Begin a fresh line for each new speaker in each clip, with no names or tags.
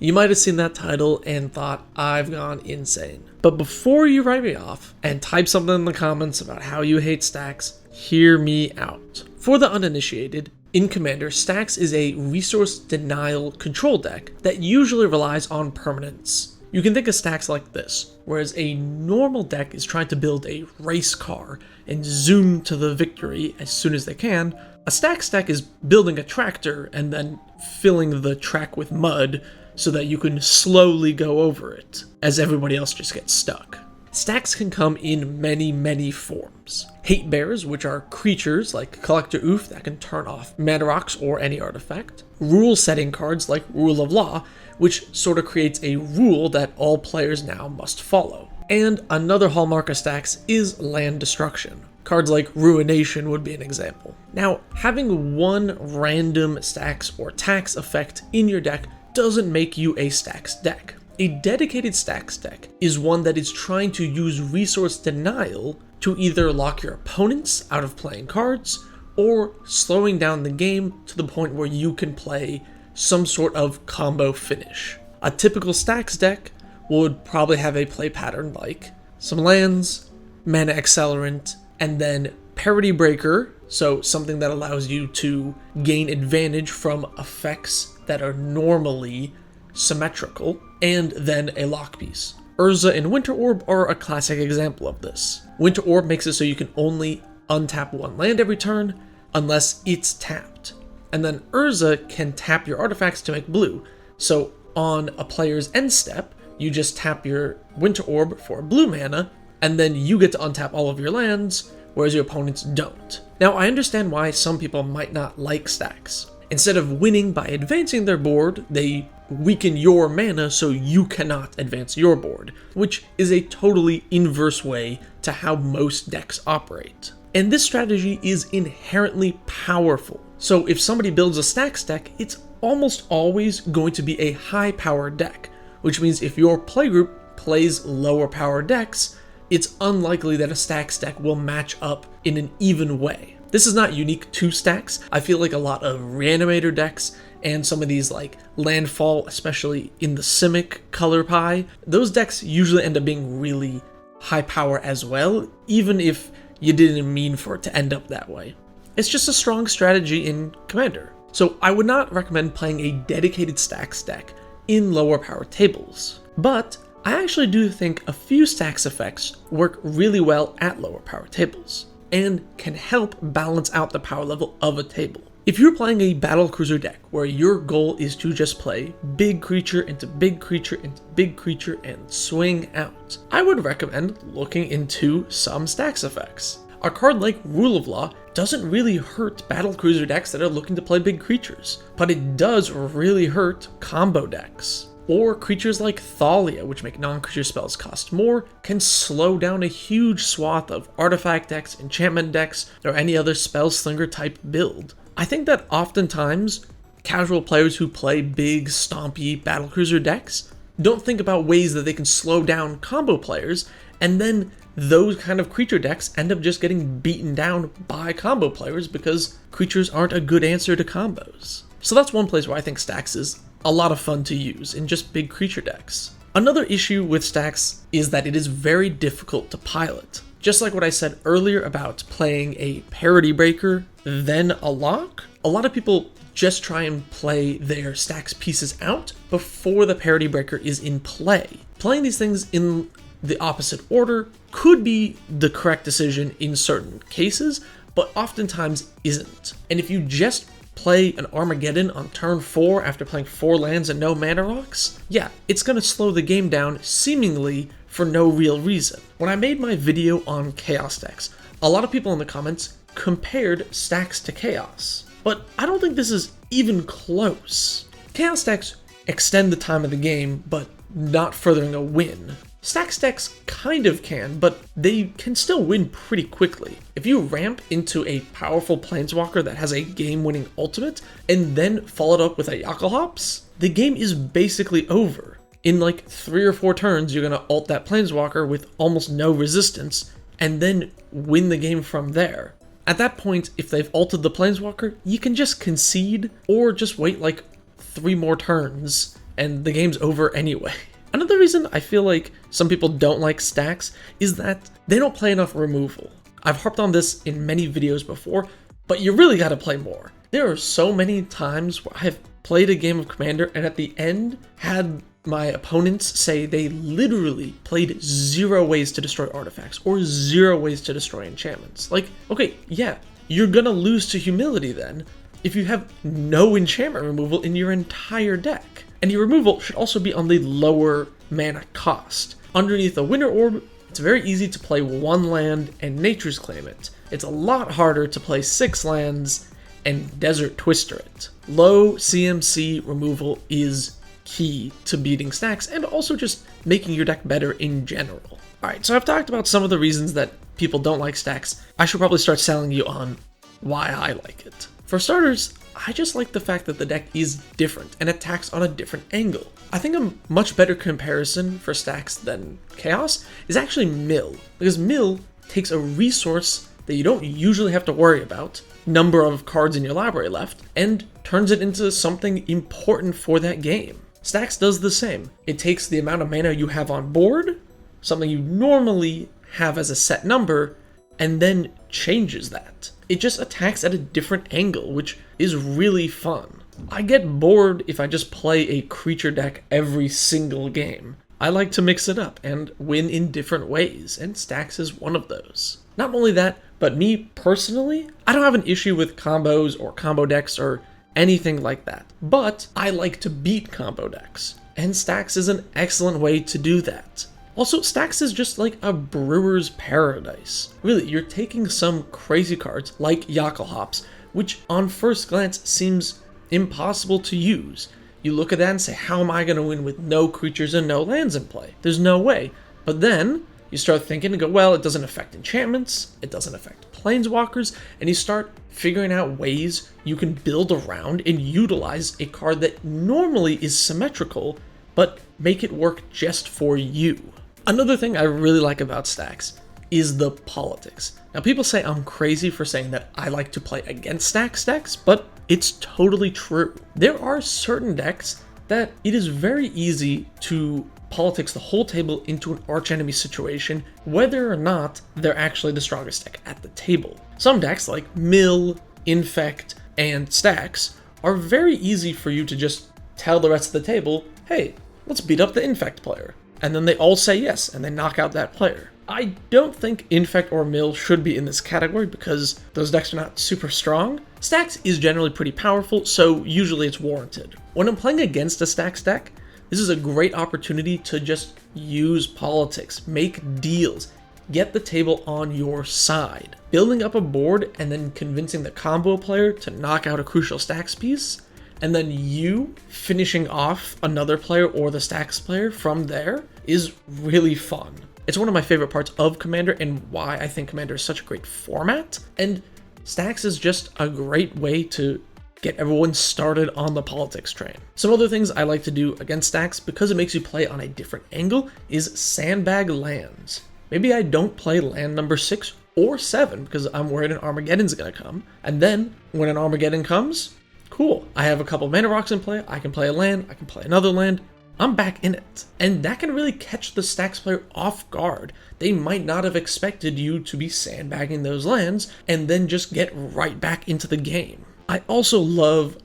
You might have seen that title and thought, I've gone insane. But before you write me off and type something in the comments about how you hate stacks, hear me out. For the uninitiated, in Commander, Stax is a resource denial control deck that usually relies on permanence. You can think of Stax like this, whereas a normal deck is trying to build a race car and zoom to the victory as soon as they can, a Stax deck is building a tractor and then filling the track with mud so that you can slowly go over it, as everybody else just gets stuck. Stacks can come in many forms. Hate bears, which are creatures like Collector Oof that can turn off mana rocks or any artifact. Rule setting cards like Rule of Law, which sort of creates a rule that all players now must follow. And another hallmark of Stacks is land destruction. Cards like Ruination would be an example. Now, having one random stacks or tax effect in your deck doesn't make you a Stacks deck. A dedicated Stacks deck is one that is trying to use resource denial to either lock your opponents out of playing cards, or slowing down the game to the point where you can play some sort of combo finish. A typical Stacks deck would probably have a play pattern like some lands, mana accelerant, and then parity breaker, so something that allows you to gain advantage from effects that are normally symmetrical, and then a lock piece. Urza and Winter Orb are a classic example of this. Winter Orb makes it so you can only untap one land every turn unless it's tapped. And then Urza can tap your artifacts to make blue. So on a player's end step, you just tap your Winter Orb for blue mana, and then you get to untap all of your lands, whereas your opponents don't. Now, I understand why some people might not like stacks. Instead of winning by advancing their board, they weaken your mana so you cannot advance your board, which is a totally inverse way to how most decks operate. And this strategy is inherently powerful. So if somebody builds a Stacks deck, it's almost always going to be a high power deck, which means if your playgroup plays lower power decks, it's unlikely that a Stacks deck will match up in an even way. This is not unique to Stacks. I feel like a lot of Reanimator decks and some of these like Landfall, especially in the Simic color pie, those decks usually end up being really high power as well, even if you didn't mean for it to end up that way. It's just a strong strategy in Commander. So I would not recommend playing a dedicated Stacks deck in lower power tables. But I actually do think a few Stacks effects work really well at lower power tables, and can help balance out the power level of a table. If you're playing a battlecruiser deck where your goal is to just play big creature into big creature into big creature and swing out, I would recommend looking into some Stacks effects. A card like Rule of Law doesn't really hurt battlecruiser decks that are looking to play big creatures, but it does really hurt combo decks. Or creatures like Thalia, which make non-creature spells cost more, can slow down a huge swath of artifact decks, enchantment decks, or any other spell slinger type build. I think that oftentimes, casual players who play big, stompy battlecruiser decks don't think about ways that they can slow down combo players, and then those kind of creature decks end up just getting beaten down by combo players because creatures aren't a good answer to combos. So that's one place where I think Stacks is a lot of fun to use in just big creature decks. Another issue with Stacks is that it is very difficult to pilot. Just like what I said earlier about playing a parity breaker, then a lock, a lot of people just try and play their Stacks pieces out before the parity breaker is in play. Playing these things in the opposite order could be the correct decision in certain cases, but oftentimes isn't. And if you just play an Armageddon on turn 4 after playing 4 lands and no mana rocks, yeah, it's going to slow the game down seemingly for no real reason. When I made my video on Chaos decks, a lot of people in the comments compared Stacks to Chaos, but I don't think this is even close. Chaos decks extend the time of the game, but not furthering a win. Stacks decks kind of can, but they can still win pretty quickly. If you ramp into a powerful Planeswalker that has a game-winning ultimate, and then follow it up with a Yakalhops, the game is basically over. In like 3 or 4 turns, you're going to ult that Planeswalker with almost no resistance, and then win the game from there. At that point, if they've ulted the Planeswalker, you can just concede, or just wait like 3 more turns and the game's over anyway. Another reason I feel like some people don't like stacks is that they don't play enough removal. I've harped on this in many videos before, but you really gotta play more. There are so many times where I have played a game of Commander and at the end had my opponents say they literally played 0 ways to destroy artifacts or 0 ways to destroy enchantments. Like, okay, yeah, you're gonna lose to humility then if you have no enchantment removal in your entire deck. And your removal should also be on the lower mana cost. Underneath the Winter Orb, it's very easy to play 1 land and Nature's Claim it. It's a lot harder to play 6 lands and Desert Twister it. Low CMC removal is key to beating stacks and also just making your deck better in general. Alright, so I've talked about some of the reasons that people don't like stacks. I should probably start selling you on why I like it. For starters, I just like the fact that the deck is different and attacks on a different angle. I think a much better comparison for stacks than Chaos is actually Mill, because Mill takes a resource that you don't usually have to worry about, number of cards in your library left, and turns it into something important for that game. Stacks does the same. It takes the amount of mana you have on board, something you normally have as a set number, and then changes that. It just attacks at a different angle, which is really fun. I get bored if I just play a creature deck every single game. I like to mix it up and win in different ways, and Stacks is one of those. Not only that, but me personally, I don't have an issue with combos or combo decks or anything like that, but I like to beat combo decks, and Stacks is an excellent way to do that. Also, Stacks is just like a brewer's paradise. Really, you're taking some crazy cards like Yockelhops, which on first glance seems impossible to use. You look at that and say, how am I going to win with no creatures and no lands in play? There's no way. But then you start thinking and go, well, it doesn't affect enchantments, it doesn't affect planeswalkers, and you start figuring out ways you can build around and utilize a card that normally is symmetrical, but make it work just for you. Another thing I really like about Stacks is the politics. Now, people say I'm crazy for saying that I like to play against Stacks decks, but it's totally true. There are certain decks that it is very easy to politics the whole table into an archenemy situation, whether or not they're actually the strongest deck at the table. Some decks like Mill, Infect, and Stacks are very easy for you to just tell the rest of the table, hey, let's beat up the Infect player. And then they all say yes, and they knock out that player. I don't think Infect or Mill should be in this category because those decks are not super strong. Stacks is generally pretty powerful, so usually it's warranted. When I'm playing against a Stacks deck, this is a great opportunity to just use politics, make deals, get the table on your side. Building up a board and then convincing the combo player to knock out a crucial Stacks piece, and then you finishing off another player or the Stacks player from there is really fun. It's one of my favorite parts of Commander and why I think Commander is such a great format, and Stacks is just a great way to get everyone started on the politics train. Some other things I like to do against Stacks, because it makes you play on a different angle, is sandbag lands. Maybe I don't play land number 6 or 7 because I'm worried an Armageddon's gonna come, and then when an Armageddon comes, cool, I have a couple mana rocks in play, I can play a land, I can play another land, I'm back in it. And that can really catch the Stacks player off guard. They might not have expected you to be sandbagging those lands and then just get right back into the game. I also love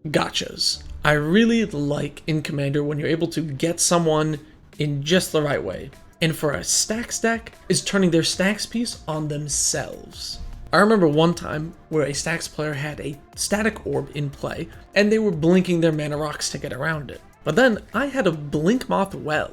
gotchas. I really like in Commander when you're able to get someone in just the right way. And for a Stacks deck, is turning their Stacks piece on themselves. I remember one time where a Stacks player had a static orb in play and they were blinking their mana rocks to get around it. But then I had a Blinkmoth Well,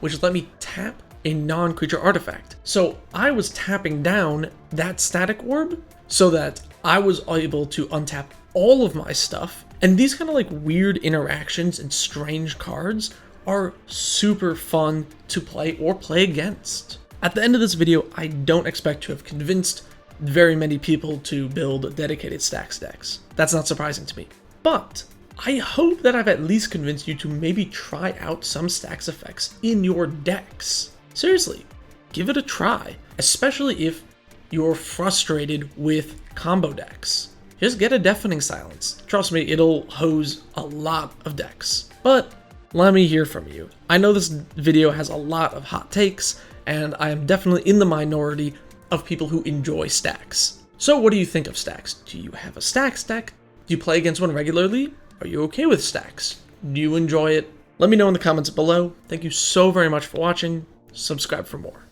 which let me tap a non-creature artifact. So I was tapping down that static orb so that I was able to untap all of my stuff. And these kind of like weird interactions and strange cards are super fun to play or play against. At the end of this video, I don't expect to have convinced very many people to build dedicated Stacks decks. That's not surprising to me. But I hope that I've at least convinced you to maybe try out some Stacks effects in your decks. Seriously, give it a try, especially if you're frustrated with combo decks. Just get a Deafening Silence. Trust me, it'll hose a lot of decks. But Let me hear from you. I know this video has a lot of hot takes, and I am definitely in the minority of people who enjoy stacks. So what do you think of stacks? Do you have a Stax deck? Do you play against one regularly? Are you okay with stacks? Do you enjoy it? Let me know in the comments below. Thank you so very much for watching. Subscribe for more.